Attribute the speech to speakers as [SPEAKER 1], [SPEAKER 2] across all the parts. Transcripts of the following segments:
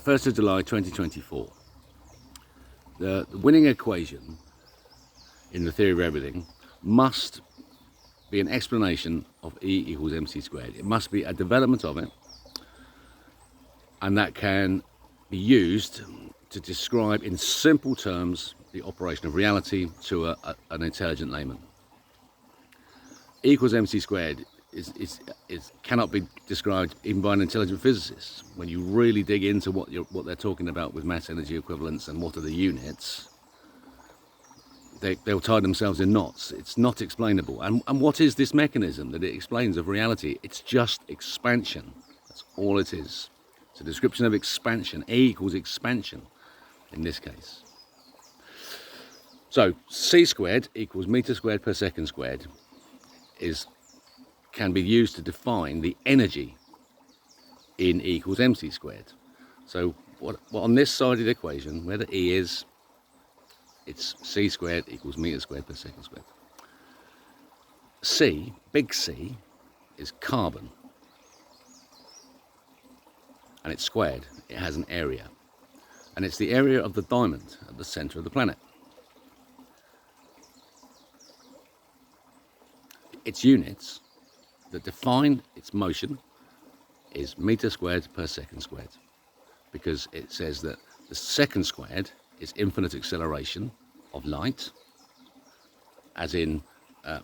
[SPEAKER 1] 1st of July 2024. The winning equation in the theory of everything must be an explanation of E equals mc squared. It must be a development of it, and that can be used to describe in simple terms the operation of reality to an intelligent layman. E equals mc squared cannot be described even by an intelligent physicist. When you really dig into what they're talking about with mass energy equivalence and what are the units, they'll tie themselves in knots. It's not explainable. And what is this mechanism that it explains of reality? It's just expansion. That's all it is. It's a description of expansion. E equals expansion in this case. So c squared equals meter squared per second squared can be used to define the energy in E equals mc squared. So what on this side of the equation, where the E is, it's c squared equals meter squared per second squared. C, big C, is carbon. And it's squared. It has an area. And it's the area of the diamond at the center of the planet. Its units that define its motion is meter squared per second squared, because it says that the second squared is infinite acceleration of light, as in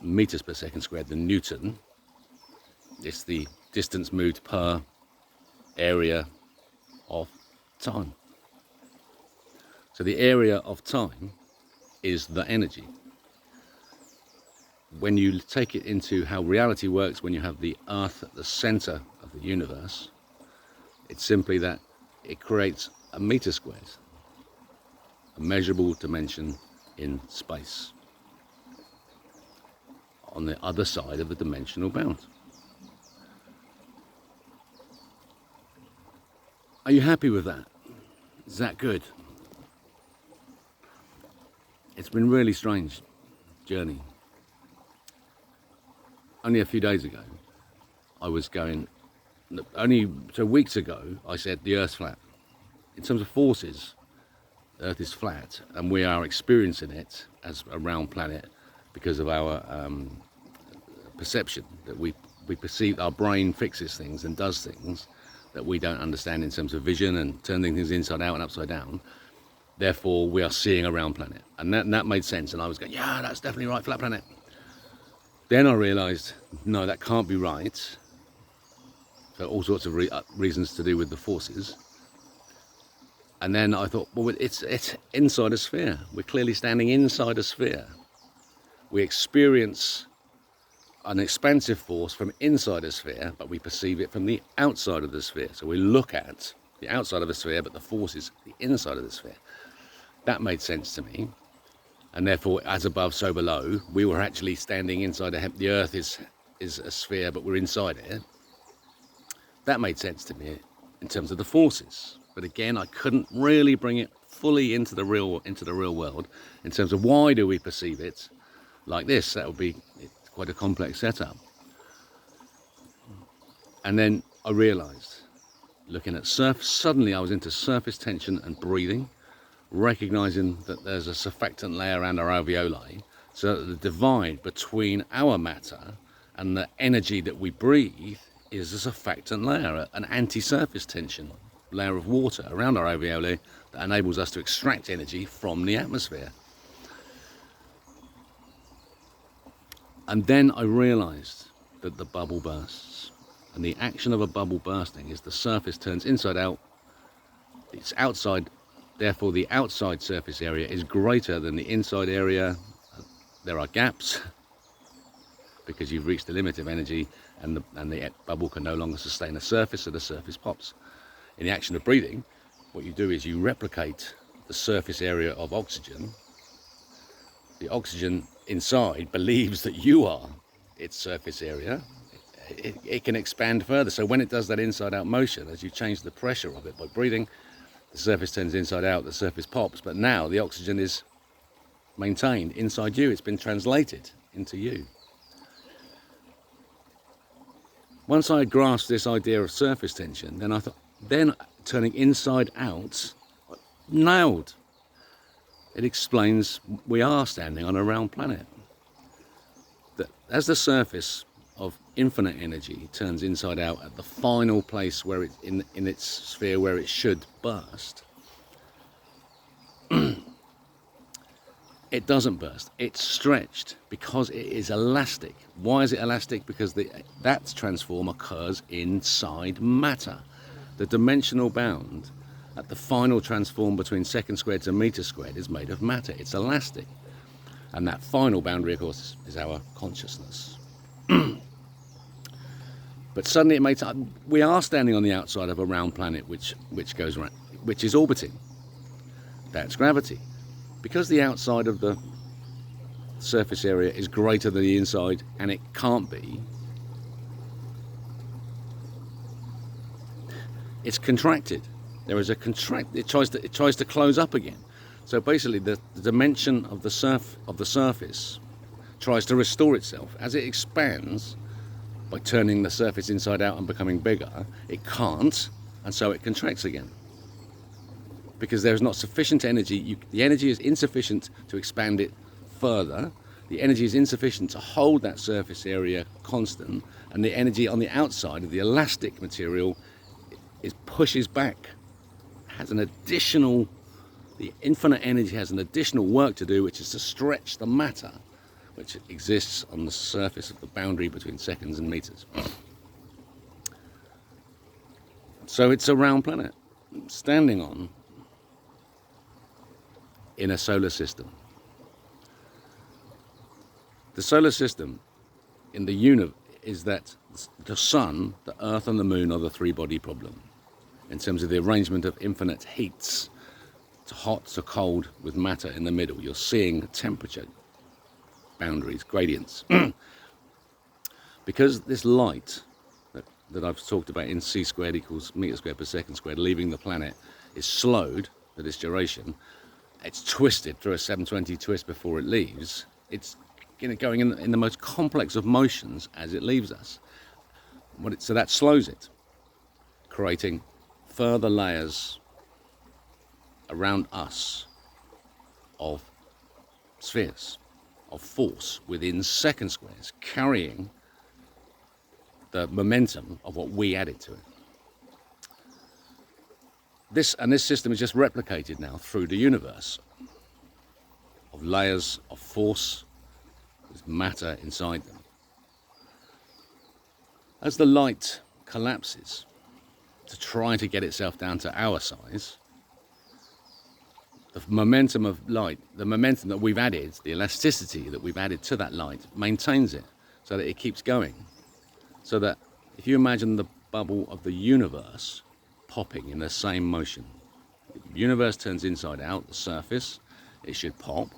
[SPEAKER 1] meters per second squared, the Newton. It's the distance moved per area of time. So the area of time is the energy. When you take it into how reality works, when you have the Earth at the center of the universe, it's simply that it creates a meter squared, a measurable dimension in space, on the other side of the dimensional bound. Are you happy with that? Is that good? It's been a really strange journey. Only a few days ago, weeks ago, I said the Earth's flat. In terms of forces, the Earth is flat, and we are experiencing it as a round planet because of our perception, that we perceive, our brain fixes things and does things that we don't understand in terms of vision and turning things inside out and upside down. Therefore, we are seeing a round planet. And that made sense, and I was going, yeah, that's definitely right, flat planet. Then I realised, no, that can't be right, for all sorts of reasons to do with the forces. And then I thought, well, it's inside a sphere. We're clearly standing inside a sphere. We experience an expansive force from inside a sphere, but we perceive it from the outside of the sphere. So we look at the outside of a sphere, but the force is the inside of the sphere. That made sense to me. And therefore, as above, so below, we were actually standing inside the Earth is a sphere, but we're inside it. That made sense to me in terms of the forces. But again, I couldn't really bring it fully into the real world in terms of why do we perceive it like this. That would be quite a complex setup. And then I realised, looking at suddenly I was into surface tension and breathing, recognizing that there's a surfactant layer around our alveoli, so that the divide between our matter and the energy that we breathe is a surfactant layer, an anti-surface tension layer of water around our alveoli that enables us to extract energy from the atmosphere. And then I realized that the bubble bursts, and the action of a bubble bursting is the surface turns inside out. It's outside. Therefore, the outside surface area is greater than the inside area. There are gaps because you've reached the limit of energy, and the bubble can no longer sustain a surface, so the surface pops. In the action of breathing, what you do is you replicate the surface area of oxygen. The oxygen inside believes that you are its surface area. It can expand further. So when it does that inside-out motion, as you change the pressure of it by breathing, the surface turns inside out, the surface pops, but now the oxygen is maintained inside you. It's been translated into you. Once I grasped this idea of surface tension, then I thought, then turning inside out, nailed. It explains we are standing on a round planet. That as the surface of infinite energy turns inside out at the final place where it in its sphere where it should burst, it doesn't burst. It's stretched because it is elastic. Why is it elastic? Because that transform occurs inside matter. The dimensional bound at the final transform between second squared to meter squared is made of matter. It's elastic. And that final boundary, of course, is our consciousness. But suddenly it makes we are standing on the outside of a round planet which goes around, which is orbiting. That's gravity. Because the outside of the surface area is greater than the inside, and it can't be, it's contracted. There is a contract. It tries to close up again. So basically, the dimension of the surface tries to restore itself as it expands by turning the surface inside out and becoming bigger. It can't, and so it contracts again because there is not sufficient energy. The energy is insufficient to expand it further. The energy is insufficient to hold that surface area constant, and the energy on the outside of the elastic material pushes back. Has an additional. The infinite energy has an additional work to do, which is to stretch the matter which exists on the surface of the boundary between seconds and meters. So it's a round planet standing on in a solar system. The solar system in the universe is that the sun, the earth and the moon are the three-body problem in terms of the arrangement of infinite heats, to hot to cold with matter in the middle. You're seeing temperature boundaries, gradients. Because this light that I've talked about in c squared equals meter squared per second squared leaving the planet is slowed at its duration, it's twisted through a 720 twist before it leaves. It's going in the most complex of motions as it leaves us. So that slows it, creating further layers around us of spheres, of force within second squares, carrying the momentum of what we added to it. This system is just replicated now through the universe of layers of force with matter inside them. As the light collapses to try to get itself down to our size, the momentum of light, the momentum that we've added, the elasticity that we've added to that light maintains it so that it keeps going. So that if you imagine the bubble of the universe popping in the same motion, the universe turns inside out, the surface, it should pop.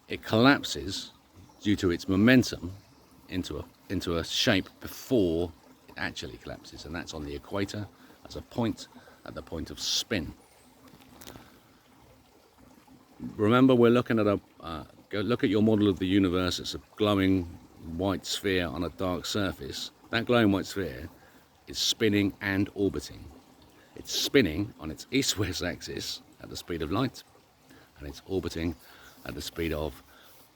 [SPEAKER 1] It collapses due to its momentum into a shape before it actually collapses, and that's on the equator as a point at the point of spin. Remember, we're looking at go look at your model of the universe. It's a glowing white sphere on a dark surface. That glowing white sphere is spinning and orbiting. It's spinning on its east-west axis at the speed of light, and it's orbiting at the speed of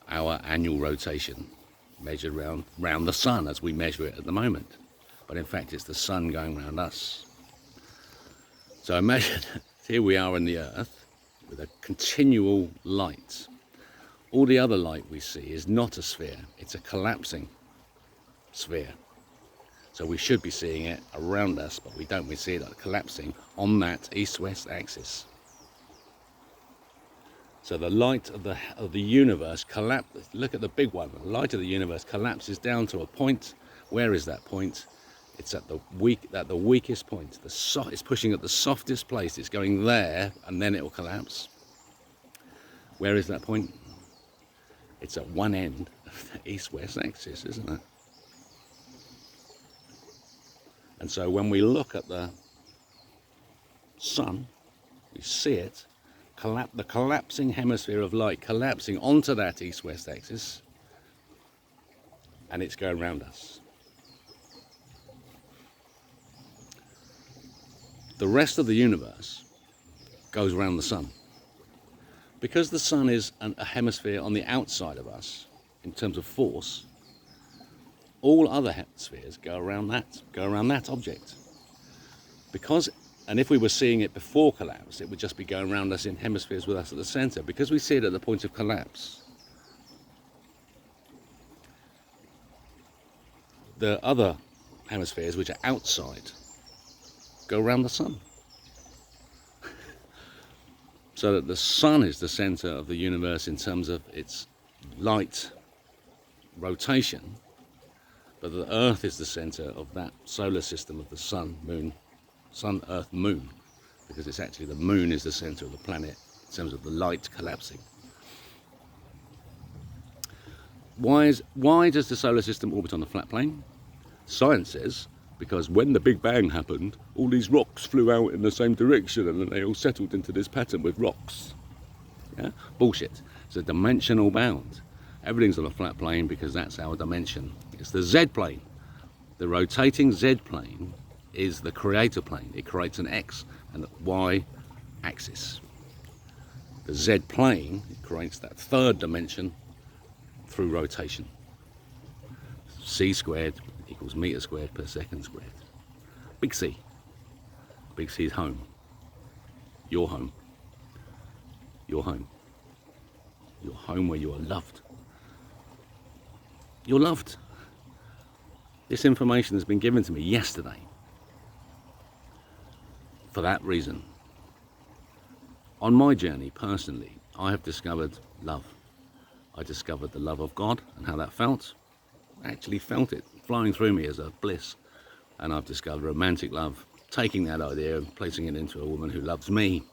[SPEAKER 1] our annual rotation, measured round the sun as we measure it at the moment. But in fact, it's the sun going round us. So imagine, here we are in the earth with a continual light. All the other light we see is not a sphere, it's a collapsing sphere. So we should be seeing it around us, but we don't. We see it collapsing on that east-west axis. So the light of the universe collapses. Look at the big one. The light of the universe collapses down to a point. Where is that point? It's at the weakest point. It's pushing at the softest place. It's going there, and then it will collapse. Where is that point? It's at one end of the east-west axis, isn't it? And so when we look at the sun, we see it, the collapsing hemisphere of light collapsing onto that east-west axis, and it's going around us. The rest of the universe goes around the sun. Because the sun is a hemisphere on the outside of us, in terms of force, all other hemispheres go around that object. And if we were seeing it before collapse, it would just be going around us in hemispheres with us at the center. Because we see it at the point of collapse, the other hemispheres, which are outside, go around the sun. So that the sun is the center of the universe in terms of its light rotation, but the Earth is the center of that solar system of the sun, Earth, moon, because it's actually the moon is the center of the planet in terms of the light collapsing. Why does the solar system orbit on the flat plane? Science says because when the Big Bang happened, all these rocks flew out in the same direction and then they all settled into this pattern with rocks. Yeah? Bullshit. It's a dimensional bound. Everything's on a flat plane because that's our dimension. It's the Z plane. The rotating Z plane is the creator plane. It creates an X and a Y axis. The Z plane creates that third dimension through rotation. C squared equals meter squared per second squared. Big C. Big C is home. Your home. Your home. Your home where you are loved. You're loved. This information has been given to me yesterday. For that reason. On my journey, personally, I have discovered love. I discovered the love of God and how that felt. I actually felt it flowing through me as a bliss. And I've discovered romantic love, taking that idea and placing it into a woman who loves me.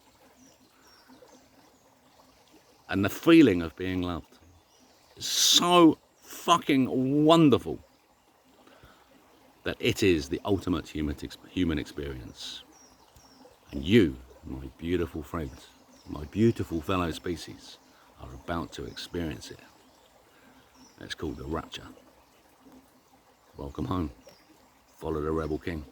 [SPEAKER 1] And the feeling of being loved is so fucking wonderful that it is the ultimate human experience. And you, my beautiful friends, my beautiful fellow species, are about to experience it. It's called the rapture. Welcome home. Follow the Rebel King.